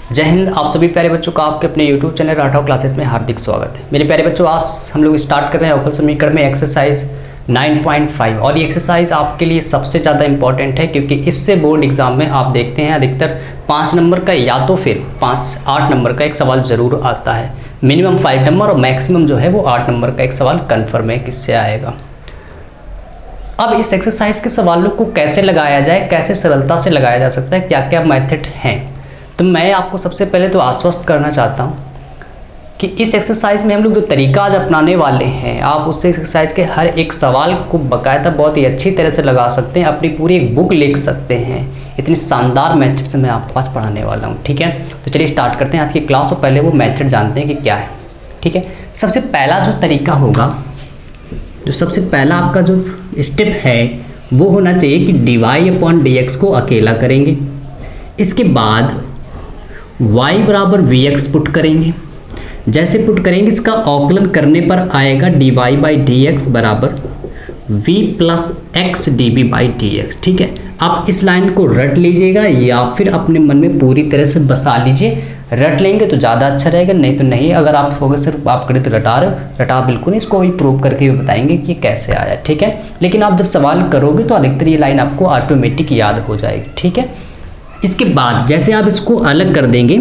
जय हिंद। आप सभी प्यारे बच्चों का आपके अपने YouTube चैनल राठौर क्लासेस में हार्दिक स्वागत है। मेरे प्यारे बच्चों, आज हम लोग स्टार्ट कर रहे हैं अवकल समीकरण में एक्सरसाइज 9.5 और ये एक्सरसाइज आपके लिए सबसे ज़्यादा इंपॉर्टेंट है क्योंकि इससे बोर्ड एग्जाम में आप देखते हैं अधिकतर 5 नंबर का या तो फिर 8 नंबर का एक सवाल ज़रूर आता है। मिनिमम 5 नंबर और मैक्सिमम जो है वो 8 नंबर का एक सवाल कन्फर्म है किससे आएगा। अब इस एक्सरसाइज के सवालों को कैसे लगाया जाए, कैसे सरलता से लगाया जा सकता है, क्या क्या मेथड हैं, तो मैं आपको सबसे पहले तो आश्वस्त करना चाहता हूँ कि इस एक्सरसाइज में हम लोग जो तरीका आज अपनाने वाले हैं, आप उस एक्सरसाइज के हर एक सवाल को बाकायदा बहुत ही अच्छी तरह से लगा सकते हैं, अपनी पूरी एक बुक लिख सकते हैं। इतनी शानदार मेथड से मैं आपको आज पढ़ाने वाला हूँ। ठीक है, तो चलिए स्टार्ट करते हैं आज की क्लास। तो पहले वो मेथड जानते हैं कि क्या है। ठीक है, सबसे पहला जो तरीका होगा, जो सबसे पहला आपका जो स्टेप है वो होना चाहिए कि dy/dx को अकेला करेंगे। इसके बाद y बराबर vx पुट करेंगे। जैसे पुट करेंगे इसका अवकलन करने पर आएगा dy/dx बराबर v प्लस x dv/dx। ठीक है, आप इस लाइन को रट लीजिएगा या फिर अपने मन में पूरी तरह से बसा लीजिए। रट लेंगे तो ज़्यादा अच्छा रहेगा, नहीं तो नहीं। अगर आप होगे सिर्फ आप गणित रटा रहे हो, रटा बिल्कुल नहीं, इसको भी प्रूव करके भी बताएंगे कि कैसे आया। ठीक है, लेकिन आप जब सवाल करोगे तो अधिकतर ये लाइन आपको ऑटोमेटिक याद हो जाएगी। ठीक है, इसके बाद जैसे आप इसको अलग कर देंगे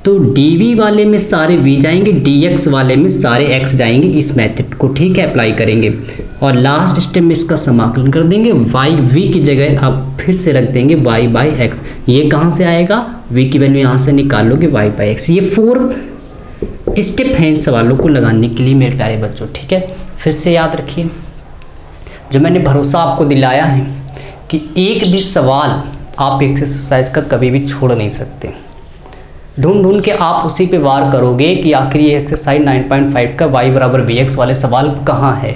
तो dv वाले में सारे v जाएंगे, dx वाले में सारे x जाएंगे। इस मेथड को ठीक है अप्लाई करेंगे और लास्ट स्टेप में इसका समाकलन कर देंगे। y v की जगह आप फिर से रख देंगे y/x। ये कहाँ से आएगा, v की वैल्यू यहाँ से निकाल लोगे y/x। ये 4 स्टेप हैं इन सवालों को लगाने के लिए मेरे प्यारे बच्चों। ठीक है, फिर से याद रखिए, जो मैंने भरोसा आपको दिलाया है कि एक भी सवाल आप एक्सरसाइज का कभी भी छोड़ नहीं सकते। ढूंढ के आप उसी पे वार करोगे कि आखिर ये एक्सरसाइज 9.5 का y बराबर vx वाले सवाल कहाँ है,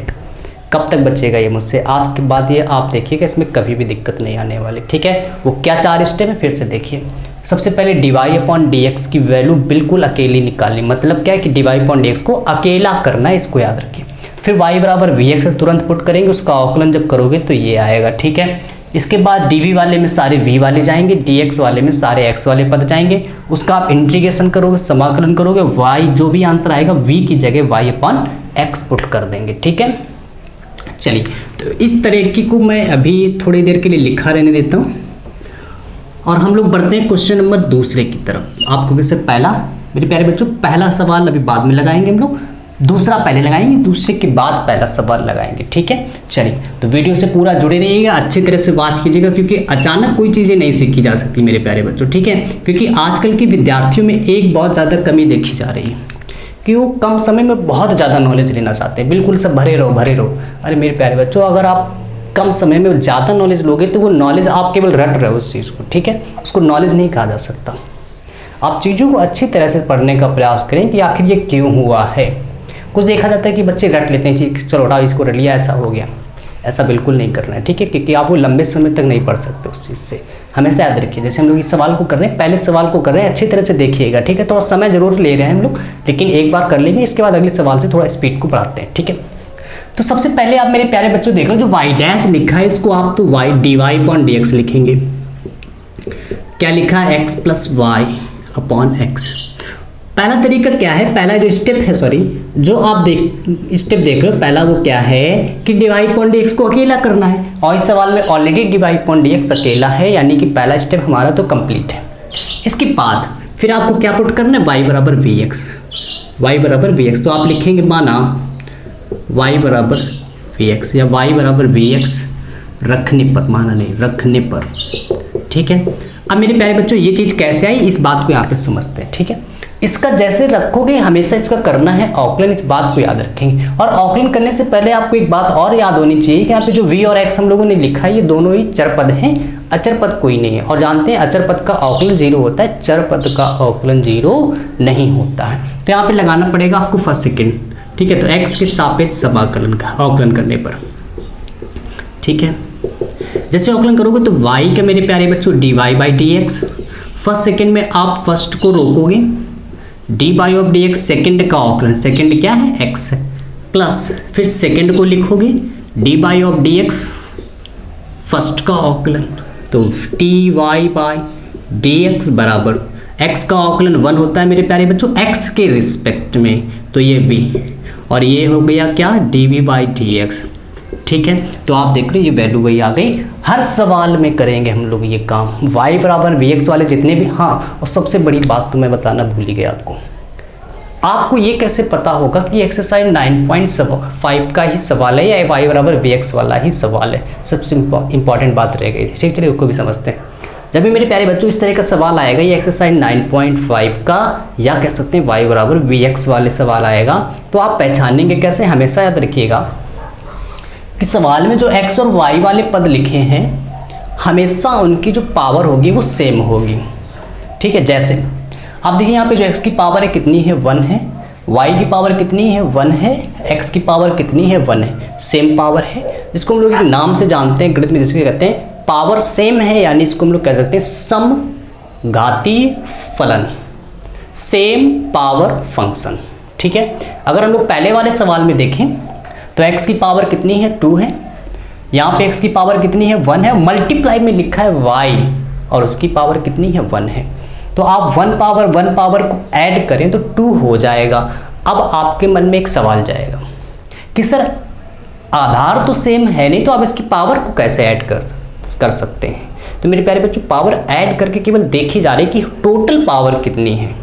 कब तक बचेगा ये मुझसे। आज के बाद ये आप देखिएगा, इसमें कभी भी दिक्कत नहीं आने वाली। ठीक है, वो क्या 4 स्टेप है फिर से देखिए। सबसे पहले dy/dx की वैल्यू बिल्कुल अकेली निकालनी। मतलब क्या है कि dy/dx को अकेला करना है, इसको याद रखिए। फिर y बराबर vx तुरंत पुट करेंगे, उसका अवकलन जब करोगे तो ये आएगा। ठीक है, इसके बाद dv वाले में सारे v वाले जाएंगे, dx वाले में सारे x वाले पद जाएंगे। उसका आप इंटीग्रेशन करोगे, समाकलन करोगे, y जो भी आंसर आएगा v की जगह y/x पुट कर देंगे। ठीक है, चलिए तो इस तरह को मैं अभी थोड़ी देर के लिए लिखा रहने देता हूँ और हम लोग बढ़ते हैं क्वेश्चन नंबर दूसरे की तरफ। आपको कैसे पहला, मेरे प्यारे बच्चों, पहला सवाल अभी बाद में लगाएंगे हम लोग, दूसरा पहले लगाएंगे, दूसरे के बाद पहला सवाल लगाएंगे। ठीक है, चलिए तो वीडियो से पूरा जुड़े रहिएगा, अच्छी तरह से वॉच कीजिएगा क्योंकि अचानक कोई चीज़ें नहीं सीखी जा सकती मेरे प्यारे बच्चों। ठीक है, क्योंकि आजकल के विद्यार्थियों में एक बहुत ज़्यादा कमी देखी जा रही है कि वो कम समय में बहुत ज़्यादा नॉलेज लेना चाहते हैं। बिल्कुल सब भरे रहो भरे रहो। अरे मेरे प्यारे बच्चों, अगर आप कम समय में ज़्यादा नॉलेज लोगे तो वो नॉलेज आप केवल रट रहे हो उस चीज़ को। ठीक है, उसको नॉलेज नहीं कहा जा सकता। आप चीज़ों को अच्छी तरह से पढ़ने का प्रयास करें कि आखिर ये क्यों हुआ है। कुछ देखा जाता है कि बच्चे रट लेते हैं, चीज चलो उठाओ इसको रट लिया, ऐसा हो गया। ऐसा बिल्कुल नहीं करना है। ठीक है, क्योंकि आप वो लंबे समय तक नहीं पढ़ सकते उस चीज़ से। हमेशा याद रखिए, जैसे हम लोग इस सवाल को कर रहे हैं, पहले सवाल को कर रहे हैं, अच्छी तरह से देखिएगा। ठीक है, थोड़ा समय जरूर ले रहे हैं हम लोग, लेकिन एक बार कर लेंगे, इसके बाद अगले सवाल से थोड़ा स्पीड को बढ़ाते हैं। ठीक है, तो सबसे पहले आप मेरे प्यारे बच्चों देख लो, जो y' लिखा है इसको आप तो dy/dx लिखेंगे। क्या लिखा है, x + y/x। पहला तरीका क्या है, पहला जो स्टेप है, जो आप स्टेप देख रहे हो, पहला वो क्या है कि dy/dx को अकेला करना है और इस सवाल में ऑलरेडी dy/dx अकेला है, यानी कि पहला स्टेप हमारा तो कंप्लीट है। इसके बाद फिर आपको क्या पुट करना है, y बराबर vx। y बराबर vx तो आप लिखेंगे माना y बराबर vx या y बराबर vx रखने पर, माना नहीं रखने पर। ठीक है, अब मेरे प्यारे बच्चों ये चीज़ कैसे आई, इस बात को यहाँ पे समझते हैं। ठीक है, इसका जैसे रखोगे हमेशा इसका करना है अवकलन, इस बात को याद रखेंगे। और अवकलन करने से पहले आपको एक बात और याद होनी चाहिए कि यहाँ पे जो v और x हम लोगों ने लिखा है ये दोनों ही चर पद हैं, अचर पद कोई नहीं है। और जानते हैं अचर पद का अवकलन 0 होता है, चर पद का अवकलन 0 नहीं होता है। तो यहाँ पे लगाना पड़ेगा आपको फर्स्ट सेकेंड। ठीक है, तो x के सापेक्ष समाकलन का अवकलन करने पर। ठीक है, जैसे अवकलन करोगे तो y का मेरे प्यारे बच्चों dy/dx। फर्स्ट सेकेंड में आप फर्स्ट को रोकोगे, dy/dx सेकेंड का अवकलन, सेकेंड क्या है x, प्लस फिर सेकेंड को लिखोगे dy/dx फर्स्ट का अवकलन, तो dy/dx बराबर x का अवकलन 1 होता है मेरे प्यारे बच्चों x के रिस्पेक्ट में, तो ये v, और ये हो गया क्या dv/dx। ठीक है, तो आप देख रहे हो ये वैल्यू वही आ गई। हर सवाल में करेंगे हम लोग ये काम, y बराबर vx वाले जितने भी। हाँ, और सबसे बड़ी बात तो मैं बताना भूल ही गया आपको ये कैसे पता होगा कि एक्सरसाइज 9.5 का ही सवाल है या y बराबर vx वाला ही सवाल है। सबसे इंपॉर्टेंट बात रह गई थी। ठीक, चलिए उसको भी समझते हैं। जब भी मेरे प्यारे बच्चों इस तरह का सवाल आएगा, ये एक्सरसाइज 9.5 का या कह सकते हैं y बराबर vx वाले सवाल आएगा, तो आप पहचानेंगे कैसे। हमेशा याद रखिएगा कि सवाल में जो x और y वाले पद लिखे हैं, हमेशा उनकी जो पावर होगी वो सेम होगी। ठीक है, जैसे आप देखिए यहाँ पे जो x की पावर है कितनी है, 1 है, y की पावर कितनी है, 1 है, x की पावर कितनी है, 1 है, सेम पावर है, जिसको हम लोग एक नाम से जानते हैं गणित में, जिसको कहते हैं पावर सेम है, यानी इसको हम लोग कह सकते हैं समघाती फलन, सेम पावर फंक्शन। ठीक है, अगर हम लोग पहले वाले सवाल में देखें तो x की पावर कितनी है, 2 है, यहाँ पे x की पावर कितनी है, 1 है, मल्टीप्लाई में लिखा है y और उसकी पावर कितनी है, 1 है। तो आप 1 पावर को ऐड करें तो 2 हो जाएगा। अब आपके मन में एक सवाल जाएगा कि सर आधार तो सेम है नहीं, तो आप इसकी पावर को कैसे ऐड कर सकते हैं। तो मेरे प्यारे बच्चों, पावर ऐड करके केवल देखी जा रही है कि टोटल पावर कितनी है।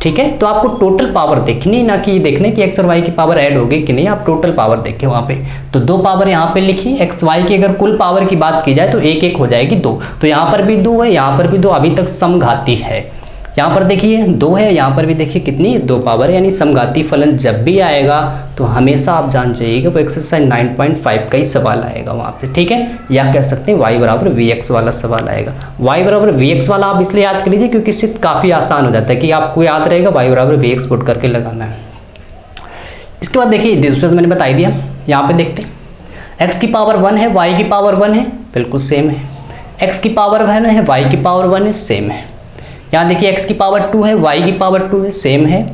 ठीक है, तो आपको टोटल पावर देखनी, ना कि देखने कि x और y की पावर ऐड होगी कि नहीं, आप टोटल पावर देखें वहाँ पे। तो 2 पावर यहाँ पे लिखी, x y की अगर कुल पावर की बात की जाए तो 1 1 हो जाएगी 2। तो यहाँ पर भी 2 है, यहाँ पर भी 2, अभी तक समघाती है। यहाँ पर देखिए 2 है, यहाँ पर भी देखिए कितनी 2 पावर है, यानी समघाती फलन जब भी आएगा तो हमेशा आप जान जाइएगा वो एक्सरसाइज 9.5 का ही सवाल आएगा वहाँ पे। ठीक है, या कह सकते हैं y बराबर vx वाला सवाल आएगा। y बराबर vx वाला आप इसलिए याद कर लीजिए क्योंकि इससे काफ़ी आसान हो जाता है कि आपको याद रहेगा y बराबर vx पुट करके लगाना है। इसके बाद देखिए दूसरा तो मैंने बता दिया, यहाँ पे देखते हैं x की पावर 1 है, y की पावर 1 है, बिल्कुल सेम है, x की पावर 1 है, y की पावर 1 है, सेम है। यहाँ देखिए x की पावर 2 है, y की पावर 2 है, सेम है।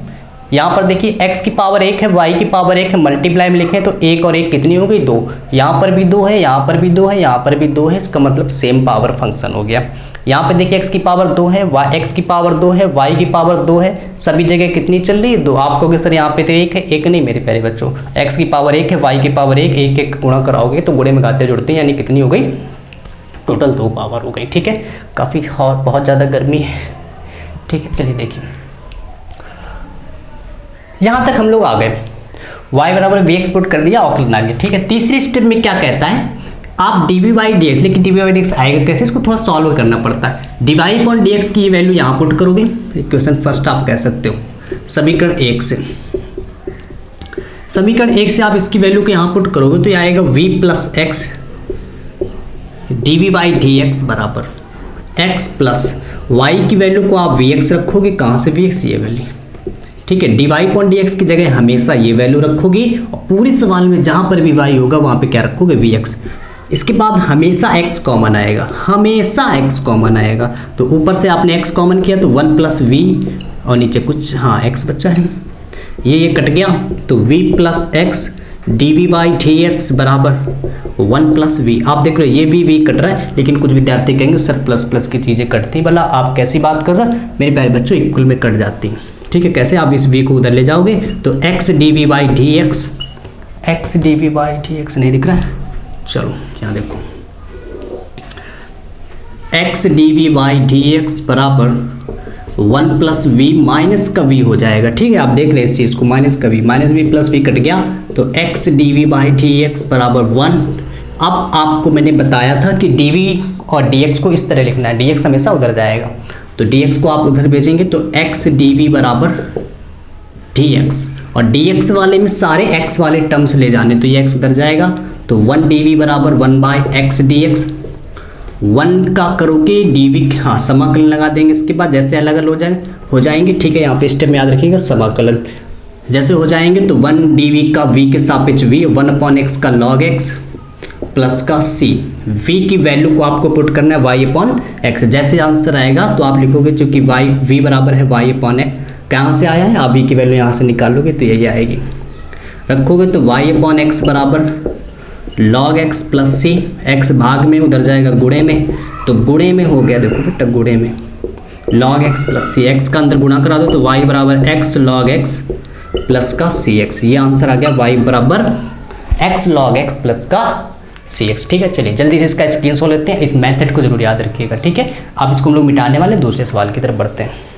यहाँ पर देखिए x की पावर 1 है, y की पावर 1 है, मल्टीप्लाई में लिखें तो 1 और 1 कितनी हो गई, 2। यहाँ पर भी 2 है, यहाँ पर भी 2 है, यहाँ पर भी 2 है, इसका मतलब सेम पावर फंक्शन हो गया। यहाँ पे देखिए x की पावर 2 है, x की पावर 2 है, y की पावर 2 है, सभी जगह कितनी चल रही है, 2। आपको कि सर यहाँ पे तो 1 है, 1 नहीं मेरे प्यारे बच्चों, x की पावर 1 है, y की पावर 1, 1 1 गुणा कराओगे तो गुणे में गाते जुड़ते हैं, यानी कितनी हो गई, टोटल 2 पावर हो गई। ठीक है, काफ़ी और बहुत ज़्यादा गर्मी है। ठीक है, चलिए देखिए यहाँ तक हम लोग आ गए, y बराबर vx पुट कर दिया, अवकलन आ गया। ठीक है, तीसरी स्टेप में क्या कहता है, आप dv/dx, लेकिन dv/dx आएगा कैसे, इसको थोड़ा सॉल्व करना पड़ता है। dy/dx की ये वैल्यू यहाँ पुट करोगे, इक्वेशन फर्स्ट आप कह सकते हो समीकरण 1 से, समीकरण 1 से आप इसकी वैल्यू को यहाँ पुट करोगे तो ये आएगा v प्लस एक्स dv/dx बराबर x प्लस y की वैल्यू को आप vx रखोगे, कहाँ से vx, ये वैल्यू। ठीक है, dy/dx की जगह हमेशा ये वैल्यू रखोगी और पूरे सवाल में जहाँ पर भी y होगा वहाँ पे क्या रखोगे, vx। इसके बाद हमेशा x कॉमन आएगा, हमेशा x कॉमन आएगा, तो ऊपर से आपने x कॉमन किया तो 1 प्लस v और नीचे कुछ हाँ x बचा है, ये कट गया तो v प्लस एक्स dv/dx बराबर 1 प्लस वी। आप देख रहे हो ये v कट रहा है, लेकिन कुछ विद्यार्थी कहेंगे सर प्लस प्लस की चीज़ें कटती, भला आप कैसी बात कर रहे हैं, मेरे प्यारे बच्चों इक्वल में कट जाती हैं। ठीक है, कैसे आप इस v को उधर ले जाओगे तो x dv/dx, x dv/dx नहीं दिख रहा है, चलो यहाँ देखो x dv/dx बराबर 1 प्लस वी, माइनस का v हो जाएगा। ठीक है, आप देख रहे हैं इस चीज़ को, माइनस का v, minus v plus v cut गया तो x dv/dx बराबर 1। अब आपको मैंने बताया था कि dv और dx को इस तरह लिखना है, dx हमेशा उधर जाएगा तो dx को आप उधर भेजेंगे तो x dv बराबर dx, और dx वाले में सारे x वाले टर्म्स ले जाने तो ये x उधर जाएगा तो 1 dv बराबर 1/x dx। 1 का करोगे dv, हाँ समाकलन लगा देंगे इसके बाद, जैसे अलग अलग हो जाएंगे। ठीक है, यहाँ पे स्टेप में याद रखिएगा समाकलन जैसे हो जाएंगे तो 1 dv का v के सापेक्ष v, 1/x का log x प्लस का c, v की वैल्यू को आपको पुट करना है y/x। जैसे आंसर आएगा तो आप लिखोगे चूंकि v बराबर है y/x, कहाँ से आया है आप v की वैल्यू यहाँ से निकालोगे तो यही आएगी, रखोगे तो y/x बराबर log x plus c, x भाग में उधर जाएगा गुणे में, तो गुणे में हो गया, देखो बेटा गुणे में log x प्लस सी एक्स का अंदर गुणा करा दो तो y बराबर x log x प्लस का सी एक्स। ये आंसर आ गया y बराबर x log x प्लस का सी एक्स। ठीक है, चलिए जल्दी से इसका स्क्रीनशॉट लेते हैं। इस मेथड को जरूर याद रखिएगा। ठीक है, अब इसको हम लोग मिटाने वाले दूसरे सवाल की तरफ बढ़ते हैं।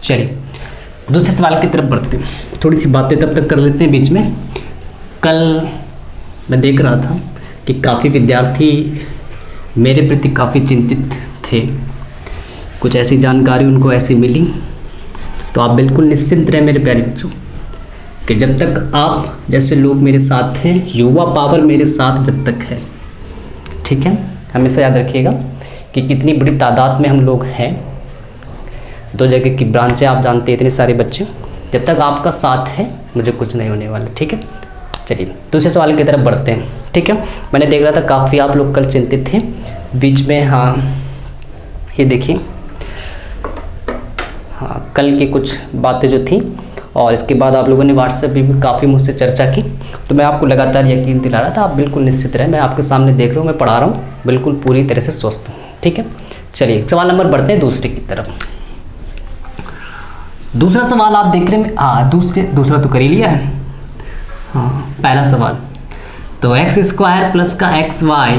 चलिए दूसरे सवाल की तरफ बढ़ते हैं। थोड़ी सी बातें तब तक कर लेते हैं बीच में। कल मैं देख रहा था कि काफ़ी विद्यार्थी मेरे प्रति काफ़ी चिंतित थे। कुछ ऐसी जानकारी उनको ऐसी मिली, तो आप बिल्कुल निश्चिंत रहें मेरे प्यारे बच्चों कि जब तक आप जैसे लोग मेरे साथ हैं, युवा पावर मेरे साथ जब तक है, ठीक है, हमेशा याद रखिएगा कि कितनी बड़ी तादाद में हम लोग हैं। 2 जगह की ब्रांचें आप जानते हैं, इतने सारे बच्चे। जब तक आपका साथ है मुझे कुछ नहीं होने वाला। ठीक है, चलिए दूसरे सवाल की तरफ बढ़ते हैं। ठीक है, मैंने देख रहा था काफ़ी आप लोग कल चिंतित थे बीच में। हाँ ये देखिए, हाँ कल की कुछ बातें जो थी, और इसके बाद आप लोगों ने व्हाट्सएप पे भी काफ़ी मुझसे चर्चा की, तो मैं आपको लगातार यकीन दिला रहा था। आप बिल्कुल निश्चित रहें, मैं आपके सामने देख रहा हूँ, मैं पढ़ा रहा हूँ, बिल्कुल पूरी तरह से स्वस्थ हूँ। ठीक है, चलिए सवाल नंबर बढ़ते हैं दूसरे की तरफ। दूसरा सवाल आप देख रहे हैं, हाँ दूसरा तो कर ही लिया है। हाँ पहला सवाल तो एक्स स्क्वायर प्लस का एक्स वाई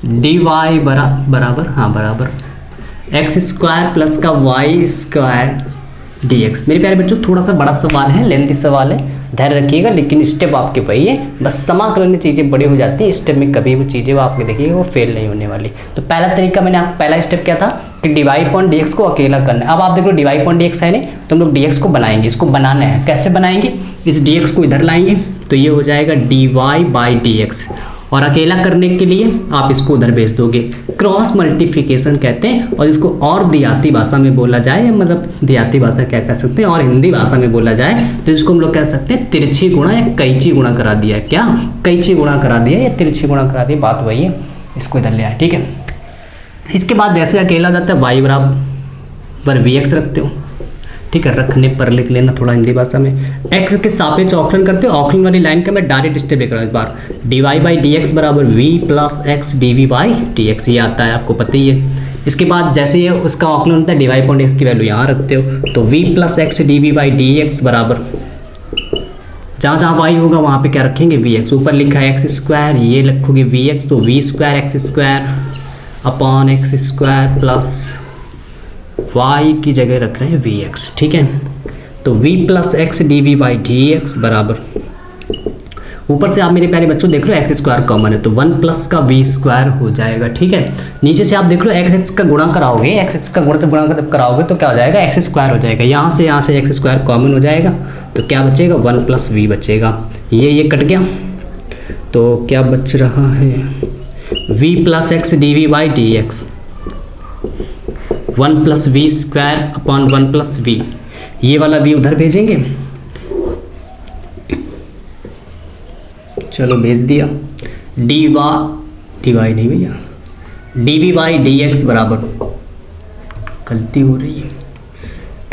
डी वाई बराबर एक्स स्क्वायर प्लस का वाई स्क्वायर डी एक्स। मेरे प्यारे बच्चों थोड़ा सा बड़ा सवाल है, लेंथी सवाल है, धैर्य रखिएगा, लेकिन स्टेप आपके वही है। बस समाकलन में चीज़ें बड़ी हो जाती हैं, स्टेप में कभी भी चीज़ें वो आपके देखिएगा वो फेल नहीं होने वाली। तो पहला तरीका मैंने पहला स्टेप क्या था कि D Y point D X को अकेला करना है। अब आप देख लो D Y point D X है नहीं, तो हम लोग डी एक्स को बनाएंगे। इसको बनाना है, कैसे बनाएंगे, इस डी एक्स को इधर लाएंगे तो ये हो जाएगा D Y by D X, और अकेला करने के लिए आप इसको उधर भेज दोगे। क्रॉस मल्टीप्लिकेशन कहते हैं, और इसको और देहाती भाषा में बोला जाए, मतलब देहाती भाषा क्या कह सकते हैं, और हिंदी भाषा में बोला जाए तो इसको हम लोग कह सकते हैं तिरछी गुणा या कैची गुणा करा दिया। क्या कैची गुणा करा दिया या तिरछी गुणा करा दिया, बात वही है। इसको इधर ले आए, ठीक है। इसके बाद जैसे अकेला जाता है वाई बराबर वी एक्स रखते हो, ठीक है, रखने पर लिख लेना थोड़ा हिंदी भाषा में। एक्स के सापेक्ष औकलन करते हो, औकलन वाली लाइन का मैं डायरेक्ट स्टेप लेकर इस बार D Y by D X बराबर V plus X D V by D X, ये आता है आपको पता ही है। इसके बाद जैसे ये उसका औकलन होता है डी वाई पॉइंट एक्स की वैल्यू यहाँ रखते हो, तो V plus X D V by D X बराबर जहाँ जहाँ वाई होगा वहाँ पे क्या रखेंगे वी एक्स। ऊपर लिखा है एक्स स्क्वायर, ये रखोगे वी एक्स, तो V square X square upon X square plus Y की जगह रख रहे हैं वी एक्स, ठीक है। तो v plus X D V by D X बराबर, ऊपर से आप मेरे प्यारे बच्चों देख रहे हो एक्स स्क्वायर कॉमन है तो 1 प्लस का वी स्क्वायर हो जाएगा, ठीक है। नीचे से आप देख रहे हो एक्स एक्स का गुणा कराओगे, एक्स एक्स का गुणा जब कराओगे तो क्या हो जाएगा एक्स स्क्वायर हो जाएगा। यहाँ से एक्स स्क्वायर कॉमन हो जाएगा तो क्या बचेगा 1 प्लस वी बचेगा। ये कट गया तो क्या बच रहा है v plus X D V by D X 1 plus V square upon 1 plus V, ये वाला v उधर भेजेंगे, चलो भेज दिया। डी वाई नहीं भैया, D V by D X बराबर, गलती हो रही है,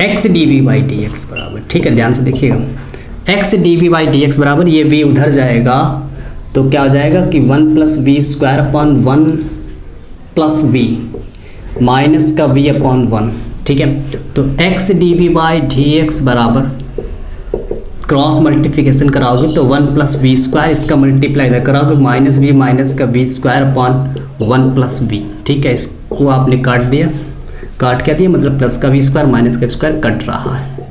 X D V by D X बराबर, ठीक है, ध्यान से देखिएगा। X D V by D X बराबर ये v उधर जाएगा तो क्या हो जाएगा कि 1 plus V square upon 1 plus V minus का v अपॉन 1, ठीक है। तो X D V by D X बराबर क्रॉस मल्टीप्लिकेशन कराओगे तो 1 प्लस वी स्क्वायर, इसका मल्टीप्लाई इधर कराओगे माइनस वी माइनस का V square upon 1 plus V, ठीक है। इसको आपने काट दिया, काट क्या दिया मतलब प्लस का वी स्क्वायर माइनस का स्क्वायर कट रहा है।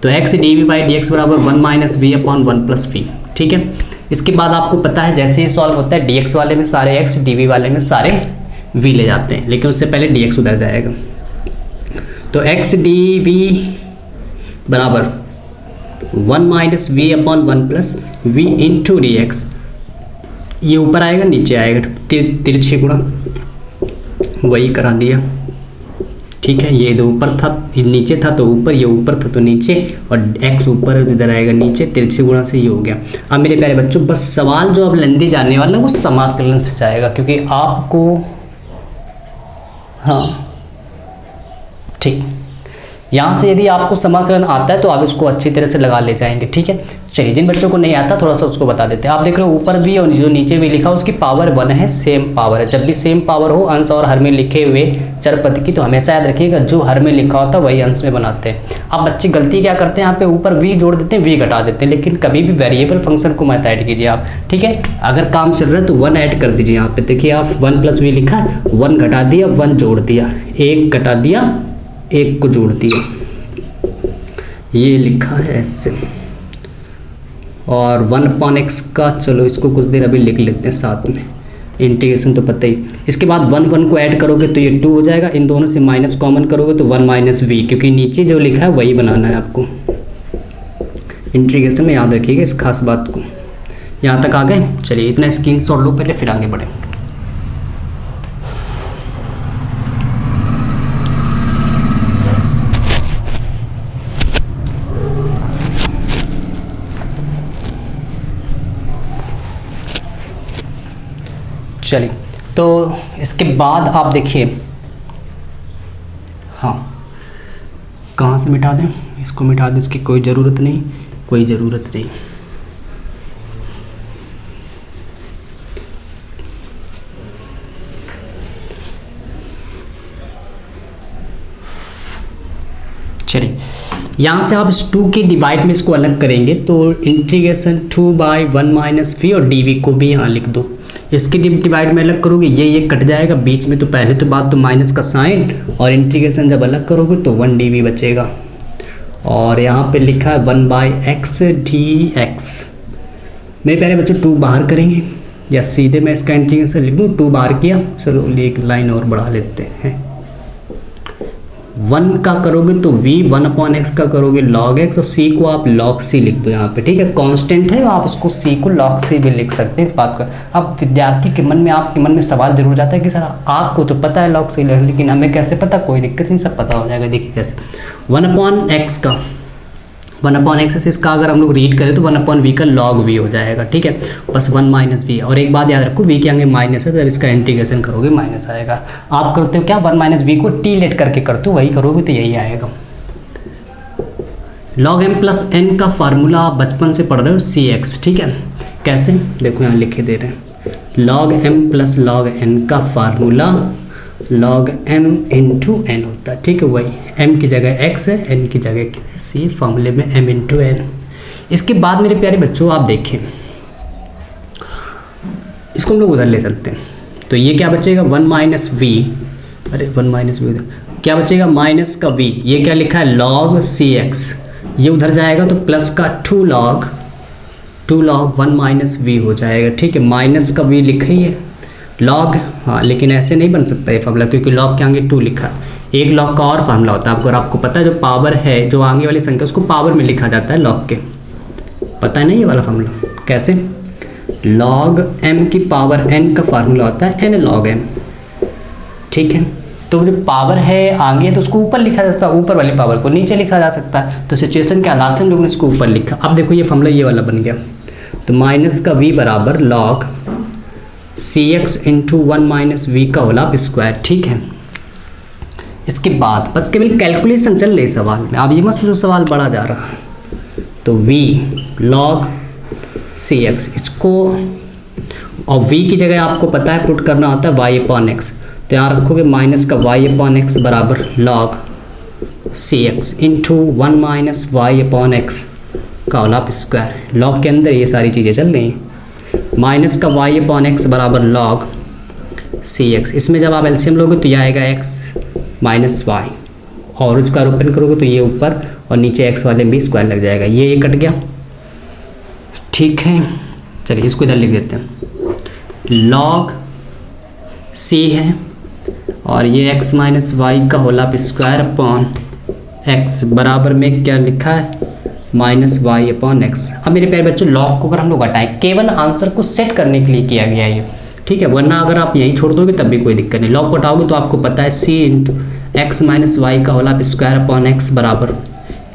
तो X D V by D X बराबर 1 minus V upon 1 plus V, ठीक है। इसके बाद आपको पता है जैसे ही सॉल्व होता है डी एक्स वाले में सारे एक्स, डी वी वाले में सारे वी ले जाते हैं, लेकिन उससे पहले डी एक्स उधर जाएगा। तो एक्स डी वी बराबर 1 minus V upon 1 plus V into D X, ये ऊपर आएगा नीचे आएगा, तिरछी गुणा वही करा दिया, ठीक है। ये इधर ऊपर था, नीचे था तो ऊपर, ये ऊपर था तो नीचे, और एक्स ऊपर है तो इधर आएगा नीचे, तिरछी गुणा से ये हो गया। अब मेरे प्यारे बच्चों बस सवाल जो अब लेंदी जाने वाला है वो समाकलन से जाएगा, क्योंकि आपको हाँ ठीक। यहाँ से यदि आपको समाकलन आता है तो आप इसको अच्छी तरह से लगा ले जाएंगे, ठीक है। चलिए, जिन बच्चों को नहीं आता थोड़ा सा उसको बता देते हैं। आप देख रहे हो ऊपर भी और जो नीचे भी लिखा उसकी पावर 1 है, सेम पावर है। जब भी सेम पावर हो अंश और हर में लिखे हुए चरपद की, तो हमेशा याद रखिएगा जो हर में लिखा होता है वही अंश में बनाते हैं। अब बच्चे गलती क्या करते हैं, यहाँ पे ऊपर v जोड़ देते हैं, v घटा देते हैं, लेकिन कभी भी वेरिएबल फंक्शन को मत ऐड कीजिए आप, ठीक है। अगर काम चल रहा है तो 1 ऐड कर दीजिए। यहाँ पे देखिए आप 1 + v लिखा है, 1 घटा दिया, 1 जोड़ दिया, 1 घटा दिया, 1 को जोड़ दिया, ये लिखा है ऐसे। और 1/x का, चलो इसको कुछ देर अभी लिख लेते हैं साथ में, इंटीग्रेशन तो पता ही। इसके बाद 1 को ऐड करोगे तो ये 2 हो जाएगा, इन दोनों से माइनस कॉमन करोगे तो 1 - v, क्योंकि नीचे जो लिखा है वही बनाना है आपको। इंटीग्रेशन में याद रखिएगा इस खास बात को। यहाँ तक आ गए? चलिए इतना स्क्रीनशॉट लो पहले, फिर आगे बढ़े। चलिए, तो इसके बाद आप देखिए, हाँ कहाँ से मिटा दें इसको, मिटा दें, इसकी कोई ज़रूरत नहीं, कोई ज़रूरत नहीं। चलिए, यहाँ से आप इस 2 के डिवाइड में इसको अलग करेंगे तो इंटीग्रेशन 2/1 - v और dv को भी यहाँ लिख दो। इसके डिवाइड में अलग करोगे ये कट जाएगा बीच में, तो पहले तो बात तो माइनस का साइन, और इंटीग्रेशन जब अलग करोगे तो 1 dv बचेगा। और यहाँ पे लिखा है 1/x dx। मेरे प्यारे बच्चों 2 बाहर करेंगे, या सीधे मैं इसका इंटीग्रेशन लिख दूँ, 2 बाहर किया, चलो एक लाइन और बढ़ा लेते हैं। 1 का करोगे तो v, 1/x का करोगे log x, और c को आप log c लिख दो यहाँ पे, ठीक है। कांस्टेंट है, आप उसको c को log c भी लिख सकते हैं इस बात का। अब विद्यार्थी के मन में, आपके मन में सवाल जरूर जाता है कि सर आपको तो पता है log c, लेकिन हमें कैसे पता? कोई दिक्कत नहीं, सब पता हो जाएगा। देखिए कैसे, 1/x का, 1/x इसका अगर हम लोग रीड करें तो 1/v का log v हो जाएगा, ठीक है। बस 1 - v, और एक बात याद रखो, v के आगे माइनस है, तो इसका इंटीग्रेशन करोगे माइनस आएगा। आप करते हो क्या, 1 - v को t लेट करके करते हो, वही करोगे तो यही आएगा। log m + n का फार्मूला आप बचपन से पढ़ रहे हो, cx, ठीक है। कैसे, देखो यहाँ लिखे दे रहे हैं, log m + log n का फार्मूला log m × n होता है, ठीक है। वही m की जगह x है, n की जगह c, फॉर्मूले में m × n। इसके बाद मेरे प्यारे बच्चों आप देखें, इसको हम लोग उधर ले चलते हैं, तो ये क्या बचेगा, 1 - v, अरे 1 - v क्या बचेगा, माइनस का v, ये क्या लिखा है log cx, ये उधर जाएगा तो प्लस का 2 log 1 - v हो जाएगा, ठीक है। माइनस का v लिखा ही है, log, हाँ लेकिन ऐसे नहीं बन सकता ये फार्मूला, क्योंकि log के आगे 2 लिखा है। एक log का और फार्मूला होता है, अगर आपको पता है, जो पावर है, जो आगे वाली संख्या उसको पावर में लिखा जाता है log के, पता है ना ये वाला फार्मूला कैसे? log m की पावर n का फार्मूला होता है n log m, ठीक है। तो जो पावर है आगे तो उसको ऊपर लिखा जा सकता है, ऊपर वाली पावर को नीचे लिखा जा सकता है, तो सिचुएशन के आधार से हम लोगों ने इसको ऊपर लिखा। अब देखो ये फार्मूला ये वाला बन गया, तो माइनस का v बराबर log cx × 1 - v का होल स्क्वायर, ठीक है। इसके बाद बस केवल कैलकुलेशन चल रही सवाल में, आप ये मत सोचो सवाल बढ़ा जा रहा है। तो v log cx, इसको, और v की जगह आपको पता है पुट करना होता है y/x, तो यहाँ रखोगे माइनस का y/x बराबर log cx × 1 - y/x का होल स्क्वायर। log के अंदर ये सारी चीज़ें चल रही हैं। माइनस का y/x बराबर log cx, इसमें जब आप एलसीएम लोगे तो ये आएगा x - y, और इसका ओपन करोगे तो ये ऊपर और नीचे x वाले भी स्क्वायर लग जाएगा, ये कट गया, ठीक है। चलिए इसको इधर लिख देते हैं, log c है, और ये x - y का होल स्क्वायर अपॉन x बराबर में क्या लिखा है, -y/x। अब मेरे प्यारे बच्चों लॉग को अगर हम लोग हटाएं, केवल आंसर को सेट करने के लिए किया गया है ये, ठीक है, वरना अगर आप यहीं छोड़ दोगे तब भी कोई दिक्कत नहीं। लॉग को हटाओगे तो आपको पता है c × x - y का होल स्क्वायर अपॉन x बराबर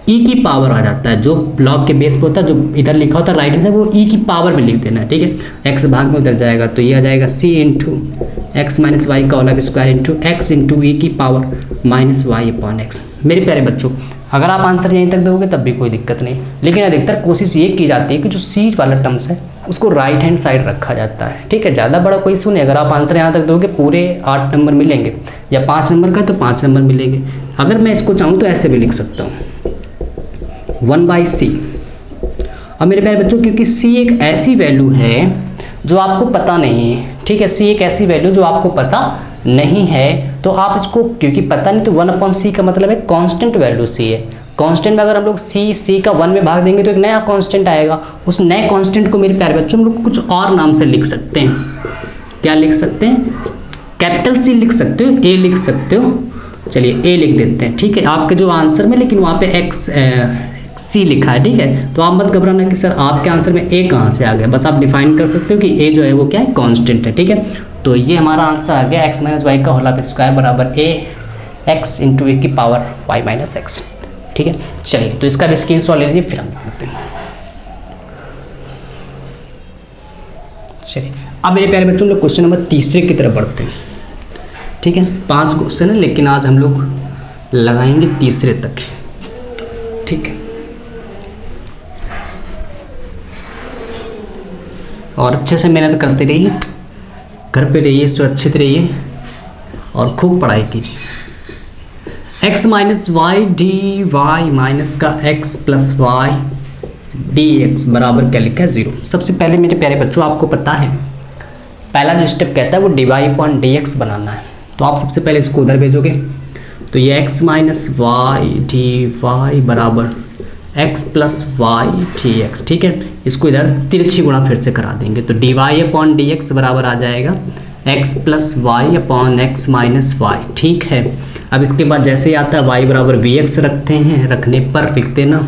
e की पावर आ जाता है, जो लॉग के बेस पे होता है, जो इधर लिखा होता है राइट हैंड से, वो e की पावर में लिख देना है, ठीक है। x भाग में उधर जाएगा तो ये आ जाएगा c × एक्स माइनस वाई का whole square into X into e की power minus Y upon X. मेरे प्यारे बच्चों, अगर आप आंसर यहीं तक दोगे तब भी कोई दिक्कत नहीं, लेकिन अधिकतर कोशिश ये की जाती है कि जो सी वाला टर्म्स है उसको राइट हैंड साइड रखा जाता है। ठीक है, ज़्यादा बड़ा कोई इशू नहीं। अगर आप आंसर यहाँ तक दोगे पूरे 8 नंबर मिलेंगे, या 5 नंबर का तो 5 नंबर मिलेंगे। अगर मैं इसको चाहूँ तो ऐसे भी लिख सकता हूँ 1/c। अब मेरे प्यारे बच्चों, क्योंकि c एक ऐसी वैल्यू है जो आपको पता नहीं है, ठीक है, c एक ऐसी वैल्यू जो आपको पता नहीं है, तो आप इसको क्योंकि पता नहीं तो 1/c का मतलब है कांस्टेंट वैल्यू c है। कांस्टेंट में अगर हम लोग c का 1 में भाग देंगे तो एक नया कांस्टेंट आएगा। उस नए कांस्टेंट को मेरे प्यारे बच्चों हम लोग कुछ और नाम से लिख सकते हैं। क्या लिख सकते हैं? कैपिटल C लिख सकते हो, a लिख सकते हो। चलिए a लिख देते हैं, ठीक है, आपके जो आंसर में, लेकिन वहाँ पे C लिखा है, ठीक है। तो आप मत घबराना कि सर आपके आंसर में a कहाँ से आ गया, बस आप डिफाइन कर सकते हो कि a जो है वो क्या है, कांस्टेंट है, ठीक है। तो ये हमारा आंसर आ गया एक्स माइनस वाई का होल स्क्वायर बराबर a x इंटू ए की पावर y माइनस एक्स। ठीक है, चलिए तो इसका भी स्क्रीनशॉट ले लीजिए, फिर हम देखते हैं। चलिए अब मेरे प्यारे बच्चों, हम लोग क्वेश्चन नंबर 3 की तरफ बढ़ते हैं। ठीक है, 5 क्वेश्चन है, लेकिन आज हम लोग लगाएंगे 3 तक। ठीक है, और अच्छे से मेहनत करते रहिए, घर पे रहिए, सुरक्षित रहिए और खूब पढ़ाई कीजिए। x minus Y D Y minus का x plus Y D X बराबर क्या लिखा है, 0। सबसे पहले मेरे प्यारे बच्चों, आपको पता है पहला जो स्टेप कहता है वो D Y upon D X बनाना है। तो आप सबसे पहले इसको उधर भेजोगे, तो ये x minus Y D Y बराबर x plus Y D X. ठीक है, इसको इधर तिरछी गुणा फिर से करा देंगे, तो D Y upon D X बराबर आ जाएगा x plus Y upon X minus Y. ठीक है, अब इसके बाद जैसे ही आता है y बराबर वी एक्स रखते हैं, रखने पर लिख देना,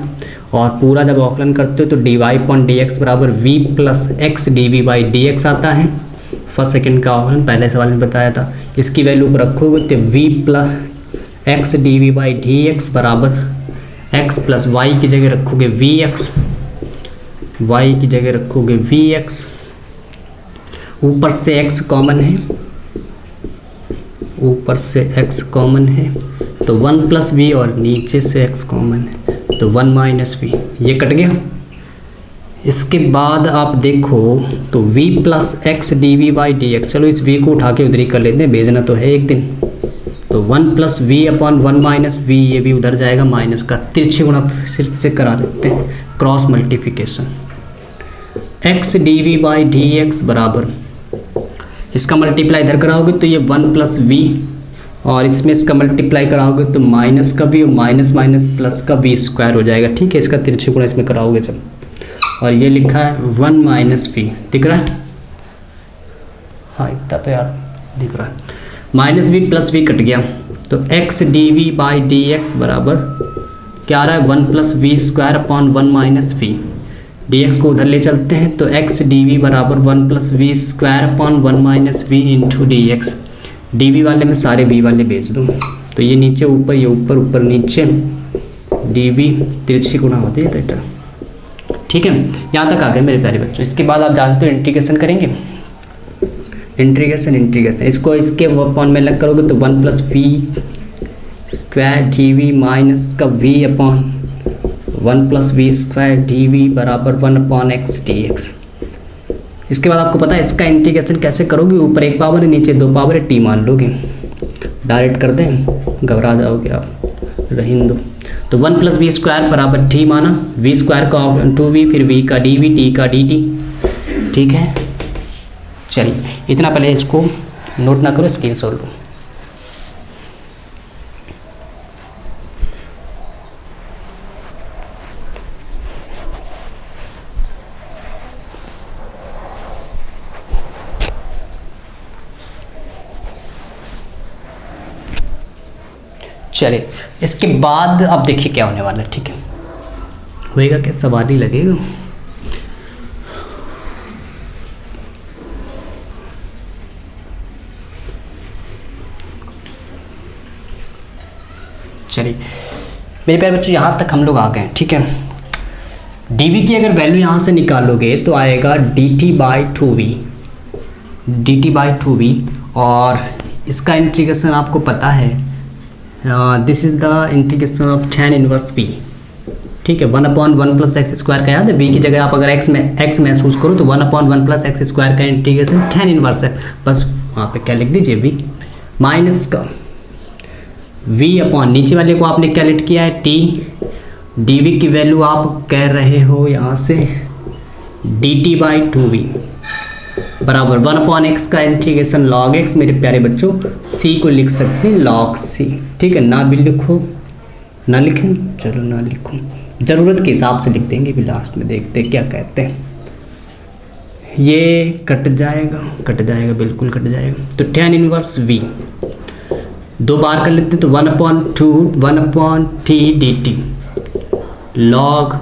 और पूरा जब अवकलन करते हो तो D Y upon D X बराबर v plus X D V by D X आता है। फर्स्ट सेकंड का अवकलन पहले सवाल में बताया था, इसकी वैल्यू को रखोगे तो v plus X D V by D X बराबर x प्लस वाई की जगह रखोगे वी एक्स, वाई की जगह रखोगे वी एक्स, ऊपर से x कॉमन है, ऊपर से x कॉमन है तो 1 प्लस वी, और नीचे से x कॉमन है तो 1 माइनस वी, ये कट गया। इसके बाद आप देखो तो v plus X D V by D X, चलो इस v को उठा के उधर ही कर लेते हैं, भेजना तो है एक दिन। तो 1 plus V upon 1 minus V, ये भी उधर जाएगा माइनस का, तिरछी गुणा फिर से करा लेते हैं, cross multiplication. X D V by D X बराबर, इसका मल्टीप्लाई इधर कराओगे तो ये 1 प्लस वी, और इसमें इसका मल्टीप्लाई कराओगे तो माइनस का वी, और माइनस माइनस प्लस का वी स्क्वायर हो जाएगा। ठीक है, इसका तिरछी गुणा इसमें कराओगे जब, और ये लिखा है 1 माइनस वी, दिख रहा है? हाँ इतना तो यार दिख रहा है। Minus V plus V cut गया, तो X D V by D X बराबर क्या आ रहा है, 1 plus V square upon 1 minus V. D X को उधर ले चलते हैं, तो एक्स डी वी बराबर 1 plus V square upon 1 minus V into D X. D V वाले में सारे वी वाले भेज दूँ, तो ये नीचे ऊपर, ये ऊपर ऊपर नीचे, डी वी तिरछी गुणा होती है थीटा। ठीक है, यहाँ तक आ गए मेरे प्यारे बच्चों। इसके बाद आप जानते हो इंटीग्रेशन करेंगे, इंटीग्रेशन इसको इसके अपॉन में अलग करोगे तो 1 plus V square D V minus का V upon 1 plus V square D V बराबर 1 अपॉन एक्स डी एक्स। इसके बाद आपको पता है इसका इंटीग्रेशन कैसे करोगे, ऊपर 1 पावर है नीचे 2 पावर है, टी मान लोगे, डायरेक्ट कर दें, घबरा जाओगे आप, रहने दो। तो 1 प्लस वी स्क्वायर बराबर टी माना, वी स्क्वायर का 2v, फिर v का डी वी, टी का डी टी। ठीक है, चलिए इतना पहले इसको नोट ना करो, स्क्रीनशॉट लो। चलिए इसके बाद अब देखिए क्या होने वाला है। ठीक है, होएगा क्या, सवाल ही लगेगा। चलिए मेरे प्यारे बच्चों, यहाँ तक हम लोग आ गए हैं। ठीक है, डी वी की अगर वैल्यू यहाँ से निकालोगे तो आएगा D T by 2v dt/2v, और इसका इंटीग्रेशन आपको पता है, this is the integration of tan inverse v, ठीक है। 1/1 प्लस एक्स स्क्वायर का याद है, v की जगह आप अगर x महसूस करो तो 1/1 प्लस एक्स स्क्वायर का इंटीग्रेशन tan इनवर्स है, बस वहाँ पे क्या लिख दीजिए v माइनस का v अपॉन नीचे वाले को आपने क्या लिट किया है t, dv की वैल्यू आप कह रहे हो यहाँ से dt/2v बराबर 1/x का इंटीग्रेशन log x, मेरे प्यारे बच्चों c को लिख सकते हैं log c, ठीक है। ना भी लिखो ना लिखें, चलो ना लिखो, ज़रूरत के हिसाब से लिख देंगे, भी लास्ट में देखते क्या कहते हैं। ये कट जाएगा बिल्कुल कट जाएगा। तो tan इनवर्स v 2 बार कर लेते हैं, तो 1/t dt log,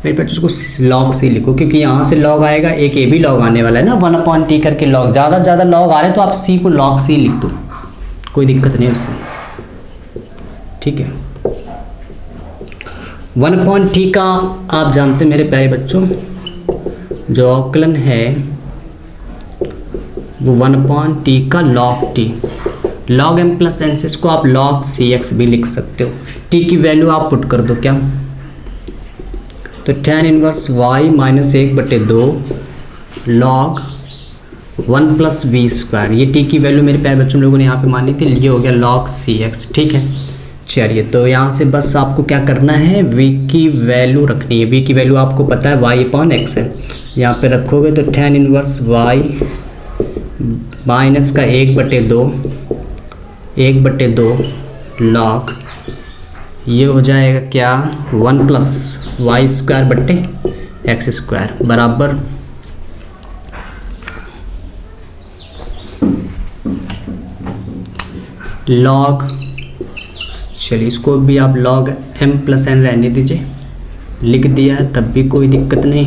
मेरे पास उसको log से लिखो, क्योंकि यहाँ से log आएगा, एक ये भी log आने वाला है ना, 1/t करके log, ज़्यादा से ज़्यादा log आ रहे हैं तो आप c को log से लिख दो, कोई दिक्कत नहीं उससे, ठीक है। 1/t का आप जानते हैं मेरे प्यारे बच्चों, जो अवकलन है वो 1/t का log t, log m plus n से इसको आप log cx भी लिख सकते हो। t की वैल्यू आप पुट कर दो क्या, तो tan inverse y minus 1/2 log 1 plus V square, ये t की वैल्यू मेरे प्यारे बच्चों लोगों ने यहाँ पे मानी थी, ये हो गया log cx, ठीक है। चलिए, तो यहाँ से बस आपको क्या करना है, v की वैल्यू रखनी है, v की वैल्यू आपको पता है y/x है, यहाँ पे रखोगे तो tan इनवर्स y माइनस का 1/2 log, ये हो जाएगा क्या 1 प्लस वाई स्क्वायर बट्टे एक्स स्क्वायर बराबर log, चलिए इसको भी आप log m प्लस n रहने दीजिए, लिख दिया है तब भी कोई दिक्कत नहीं,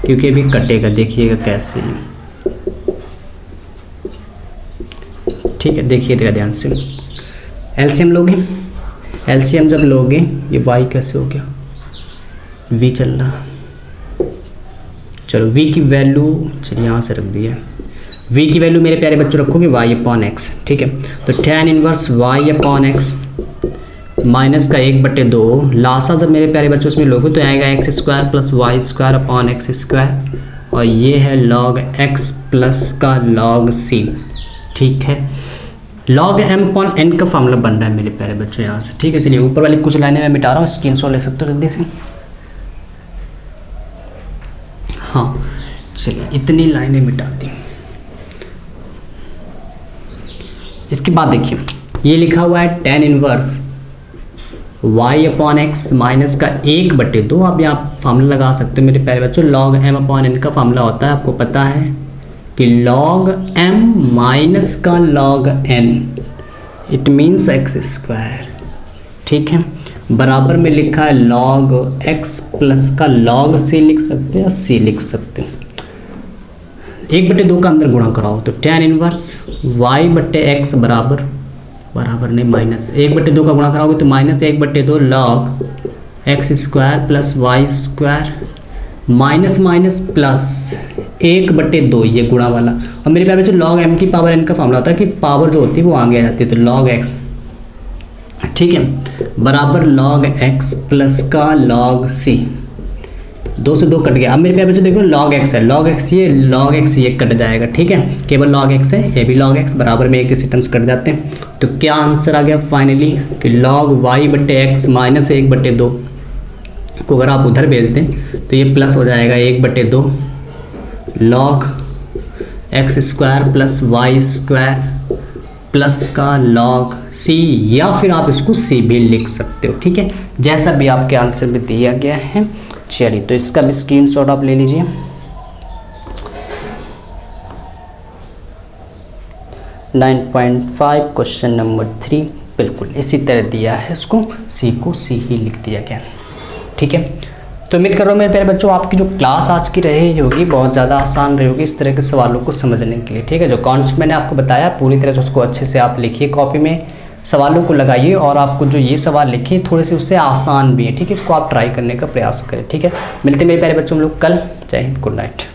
क्योंकि अभी कटेगा, देखिएगा कैसे, ठीक है। देखिएगा ध्यान से, एलसीएम लोगे, एलसीएम जब लोगे, ये y कैसे हो गया, v चल रहा, चलो v की वैल्यू चलिए यहाँ से रख दिया है, v की वैल्यू मेरे प्यारे बच्चों रखोगे y/x, ठीक है। तो tan इनवर्स y/x माइनस का 1/2, लासा जब मेरे प्यारे बच्चों उसमें लोगे तो आएगा X square plus Y square upon X square, और ये है log x प्लस का log c, ठीक है। log m अपॉन n का फॉर्मूला बन रहा है मेरे प्यारे बच्चों यहाँ से, ठीक है। चलिए ऊपर वाली कुछ लाइनें मैं मिटा रहा हूँ, स्क्रीनशॉट ले सकते हो जल्दी से, हाँ चलिए इतनी लाइनें मिटा दी। इसके बाद देखिए ये लिखा हुआ है tan इनवर्स y/x माइनस का 1/2, आप यहाँ फार्मूला लगा सकते हो मेरे प्यारे बच्चों, log m अपॉन n का फार्मूला होता है, आपको पता है कि log m माइनस का log n, it means x square, ठीक है, बराबर में लिखा है log x प्लस का log c लिख सकते हैं, c लिख सकते हैं। 1/2 का अंदर गुणा कराओ तो tan इनवर्स y/x बराबर नहीं माइनस 1/2 का गुणा कराओगे तो minus 1/2 log x square plus Y square minus minus plus 1/2, ये गुणा वाला, और मेरे प्यारे बच्चों log m की पावर n का फॉर्मूला होता है कि पावर जो होती है वो आगे आ जाती है, तो log x, ठीक है, बराबर log x प्लस का log c, 2 से 2 कट गया। अब मेरे प्यारे बच्चों देखो log x है, log x ये कट जाएगा, ठीक है, केवल log x है, ये भी log x, बराबर में एक जैसे टर्म्स कट जाते हैं। तो क्या आंसर आ गया फाइनली कि log y/x माइनस 1/2 को अगर आप उधर भेज दें तो ये प्लस हो जाएगा 1/2 log x square plus Y square plus का log c, या फिर आप इसको c भी लिख सकते हो, ठीक है, जैसा भी आपके आंसर में दिया गया है। चलिए तो इसका भी स्क्रीनशॉट आप ले लीजिए। नाइन 9.5 क्वेश्चन नंबर 3 बिल्कुल इसी तरह दिया है, इसको सी को सी ही लिख दिया गया, ठीक है। तो उम्मीद कर रहा हूँ मेरे प्यारे बच्चों आपकी जो क्लास आज की रही होगी बहुत ज़्यादा आसान रही होगी इस तरह के सवालों को समझने के लिए, ठीक है। जो कॉन्सेप्ट मैंने आपको बताया पूरी तरह से उसको अच्छे से आप लिखिए, कॉपी में सवालों को लगाइए, और आपको जो ये सवाल लिखे थोड़े से उससे आसान भी है, ठीक है, इसको आप ट्राई करने का प्रयास करें, ठीक है। मिलते हैं मेरे प्यारे बच्चों हम लोग कल, जय हिंद, गुड नाइट।